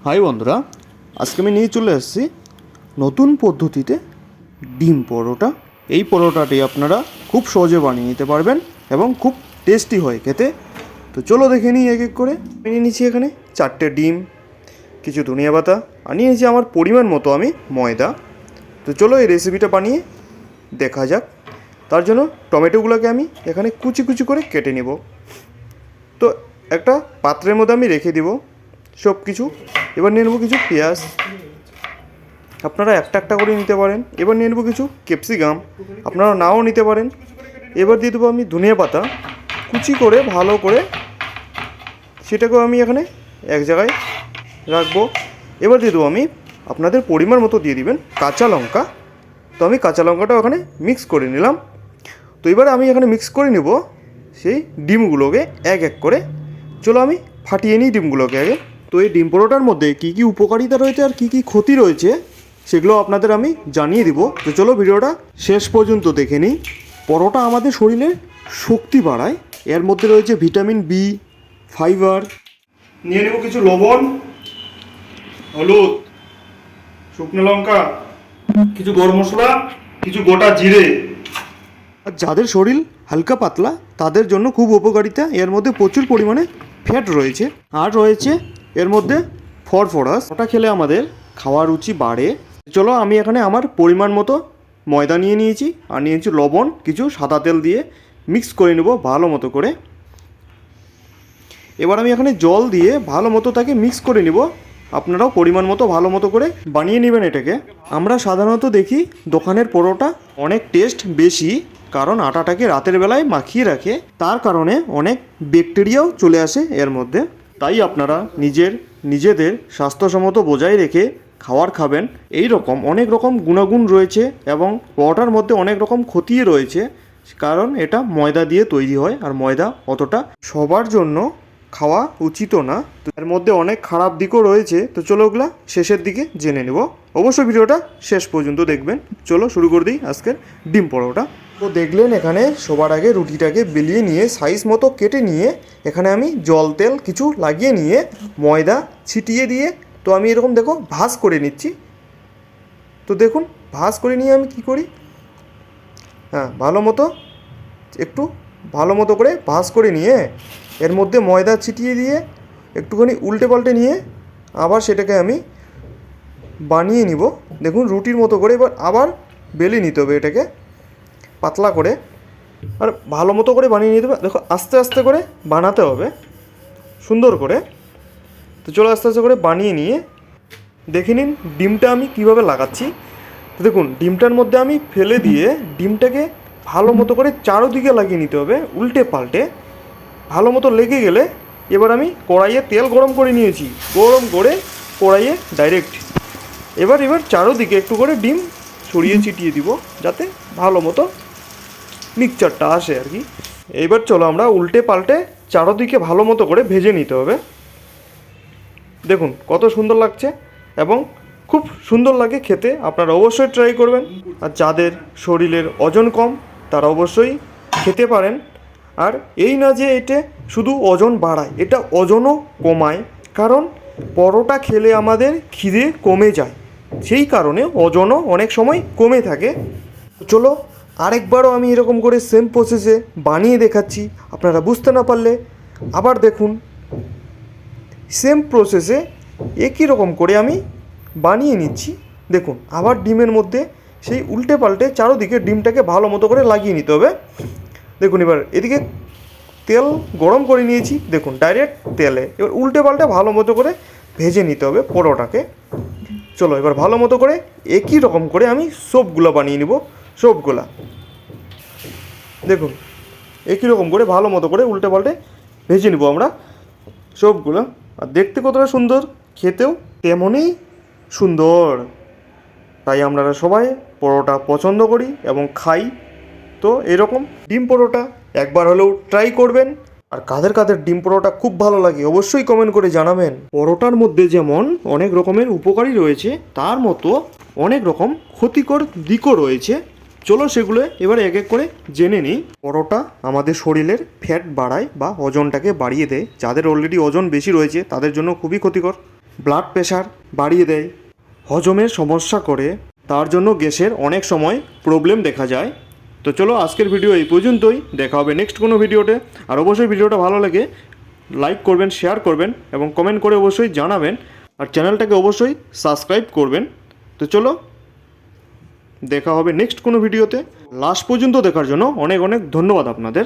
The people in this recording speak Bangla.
হাই বন্ধুরা, আজকে আমি নিয়ে চলে এসেছি নতুন পদ্ধতিতে ডিম পরোটা। এই পরোটাটি আপনারা খুব সহজে বানিয়ে নিতে পারবেন এবং খুব টেস্টি হয় খেতে। তো চলো দেখে নিই এক এক করে। নিয়ে নিচ্ছি এখানে 4টে ডিম, কিছু ধনিয়া পাতা, আর নিয়ে নিচ্ছি আমার পরিমাণ মতো আমি ময়দা। তো চলো এই রেসিপিটা বানিয়ে দেখা যাক। তার জন্য টমেটোগুলোকে আমি এখানে কুচি কুচি করে কেটে নেব। তো একটা পাত্রের মধ্যে আমি রেখে দিব সব কিছু। এবার নিয়ে নেবো কিছু পেঁয়াজ, আপনারা একটা একটা করে নিতে পারেন। এবার নিয়ে নেবো কিছু ক্যাপসিকাম, আপনারা নাও নিতে পারেন। এবার দিয়ে দেবো আমি ধনিয়া পাতা কুচি করে ভালো করে, সেটাকেও আমি এখানে এক জায়গায় রাখবো। এবার দিয়ে দেবো আমি আপনাদের পরিমাণ মতো দিয়ে দিবেন কাঁচা লঙ্কা। তো আমি কাঁচা লঙ্কাটাও এখানে মিক্স করে নিলাম। তো এবার আমি এখানে মিক্স করে নেব সেই ডিমগুলোকে এক এক করে। চলো আমি ফাটিয়ে নিই ডিমগুলোকে আগে। তো এই ডিম পরোটার মধ্যে কী কী উপকারিতা রয়েছে আর কী কী ক্ষতি রয়েছে সেগুলো আপনাদের আমি জানিয়ে দিব। তো চলো ভিডিওটা শেষ পর্যন্ত দেখে নিই। পরোটা আমাদের শরীরে শক্তি বাড়ায়, এর মধ্যে রয়েছে ভিটামিন বি, ফাইবার। নিয়ে নেব কিছু লবণ, হলুদ, শুকনো লঙ্কা, কিছু গরম মশলা, কিছু গোটা জিরে। আর যাদের শরীর হালকা পাতলা তাদের জন্য খুব উপকারিতা, এর মধ্যে প্রচুর পরিমাণে ফ্যাট রয়েছে। আর রয়েছে এর মধ্যে ফসফরাস। ওটা খেলে আমাদের খাওয়ার রুচি বাড়ে। চলো আমি এখানে আমার পরিমাণ মতো ময়দা নিয়ে নিয়েছি, আর নিয়েছি লবণ, কিছু সাদা তেল দিয়ে মিক্স করে নেব ভালো মতো করে। এবার আমি এখানে জল দিয়ে ভালো মতো তাকে মিক্স করে নিব। আপনারাও পরিমাণ মতো ভালো মতো করে বানিয়ে নেবেন এটাকে। আমরা সাধারণত দেখি দোকানের পরোটা অনেক টেস্ট বেশি, কারণ আটাটাকে রাতের বেলায় মাখিয়ে রাখে, তার কারণে অনেক ব্যাকটেরিয়াও চলে আসে এর মধ্যে। তাই আপনারা নিজেদের স্বাস্থ্যসম্মত বজায় রেখে খাবার খাবেন। এই রকম অনেক রকম গুণাগুণ রয়েছে এবং পরোটার মধ্যে অনেক রকম ক্ষতি রয়েছে, কারণ এটা ময়দা দিয়ে তৈরি হয়, আর ময়দা অতটা সবার জন্য খাওয়া উচিতও না। তো এর মধ্যে অনেক খারাপ দিকও রয়েছে। তো চলো ওগুলা শেষের দিকে জেনে নেব। অবশ্যই ভিডিওটা শেষ পর্যন্ত দেখবেন। চলো শুরু করে দিই আজকের ডিম পরোটা। তো দেখলেন এখানে সবার আগে রুটিটাকে বেলিয়ে নিয়ে সাইজ মতো কেটে নিয়ে এখানে আমি জল তেল কিছু লাগিয়ে নিয়ে ময়দা ছিটিয়ে দিয়ে, তো আমি এরকম দেখো ভাঁজ করে নিচ্ছি। তো দেখুন ভাঁজ করে নিয়ে আমি কি করি, একটু ভালো মতো করে ভাঁজ করে নিয়ে এর মধ্যে ময়দা ছিটিয়ে দিয়ে একটুখানি উল্টে পাল্টে নিয়ে আবার সেটাকে আমি বানিয়ে নিব। দেখুন রুটির মতো করে এবার আবার বেলে নিতে হবে এটাকে পাতলা করে, আর ভালো মতো করে বানিয়ে নিতে হবে। দেখো আস্তে আস্তে করে বানাতে হবে সুন্দর করে। তো চলো আস্তে আস্তে করে বানিয়ে নিয়ে দেখে নিন ডিমটা আমি কিভাবে লাগাচ্ছি। তো দেখুন ডিমটার মধ্যে আমি ফেলে দিয়ে ডিমটাকে ভালো মতো করে চারোদিকে লাগিয়ে নিতে হবে উল্টে পাল্টে। ভালো মতো লেগে গেলে এবার আমি কড়াইয়ে তেল গরম করে নিয়েছি, গরম করে কড়াইয়ে ডাইরেক্ট এবার চারোদিকে একটু করে ডিম ছড়িয়ে ছিটিয়ে দিব, যাতে ভালো মতো মিক্সচারটা আসে আর কি। এবার চলো আমরা উল্টে পাল্টে চারোদিকে ভালো মতো করে ভেজে নিতে হবে। দেখুন কত সুন্দর লাগছে এবং খুব সুন্দর লাগে খেতে, আপনারা অবশ্যই ট্রাই করবেন। আর যাদের শরীরের ওজন কম তারা অবশ্যই খেতে পারেন। আর এই না যে এটা শুধু ওজন বাড়ায়, এটা ওজনও কমায়, কারণ পরোটা খেলে আমাদের খিদে কমে যায়, সেই কারণে ওজনও অনেক সময় কমে থাকে। চলো আরেকবারও আমি এরকম করে সেম প্রসেসে বানিয়ে দেখাচ্ছি, আপনারা বুঝতে না পারলে আবার দেখুন। সেম প্রসেসে একই রকম করে আমি বানিয়ে নিচ্ছি। দেখুন আবার ডিমের মধ্যে সেই উল্টে পাল্টে চারোদিকে ডিমটাকে ভালো মতো করে লাগিয়ে নিতে হবে। দেখুন এবার এদিকে তেল গরম করে নিয়েছি, দেখুন ডাইরেক্ট তেলে এবার উল্টে পাল্টে ভালো মতো করে ভেজে নিতে হবে পরোটাকে। চলো এবার ভালো মতো করে একই রকম করে আমি সবগুলো বানিয়ে নিব। সবগুলা দেখুন একই রকম করে ভালো মতো করে উল্টে পাল্টে ভেজে নিব আমরা সবগুলো। আর দেখতে কতটা সুন্দর, খেতেও তেমনই সুন্দর। তাই আমরা সবাই পরোটা পছন্দ করি এবং খাই। তো এরকম ডিম পরোটা একবার হলেও ট্রাই করবেন। আর কাদের কাদের ডিম পরোটা খুব ভালো লাগে অবশ্যই কমেন্ট করে জানাবেন। পরোটার মধ্যে যেমন অনেক রকমের উপকারী রয়েছে, তার মতো অনেক রকম ক্ষতিকর দিকও রয়েছে। চলো সেগুলো এবার এক এক করে জেনে নিই। পরোটা আমাদের শরীরের ফ্যাট বাড়ায় বা ওজনটাকে বাড়িয়ে দেয়। যাদের অলরেডি ওজন বেশি রয়েছে তাদের জন্য খুবই ক্ষতিকর। ব্লাড প্রেশার বাড়িয়ে দেয়, হজমের সমস্যা করে, তার জন্য গ্যাসের অনেক সময় প্রবলেম দেখা যায়। তো চলো আজকের ভিডিও এই পর্যন্তই, দেখা হবে নেক্সট কোনো ভিডিওতে। আর অবশ্যই ভিডিওটা ভালো লাগে লাইক করবেন, শেয়ার করবেন এবং কমেন্ট করে অবশ্যই জানাবেন। আর চ্যানেলটাকে অবশ্যই সাবস্ক্রাইব করবেন। তো চলো দেখা হবে নেক্সট কোনো ভিডিওতে। লাস্ট পর্যন্ত দেখার জন্য অনেক অনেক ধন্যবাদ আপনাদের।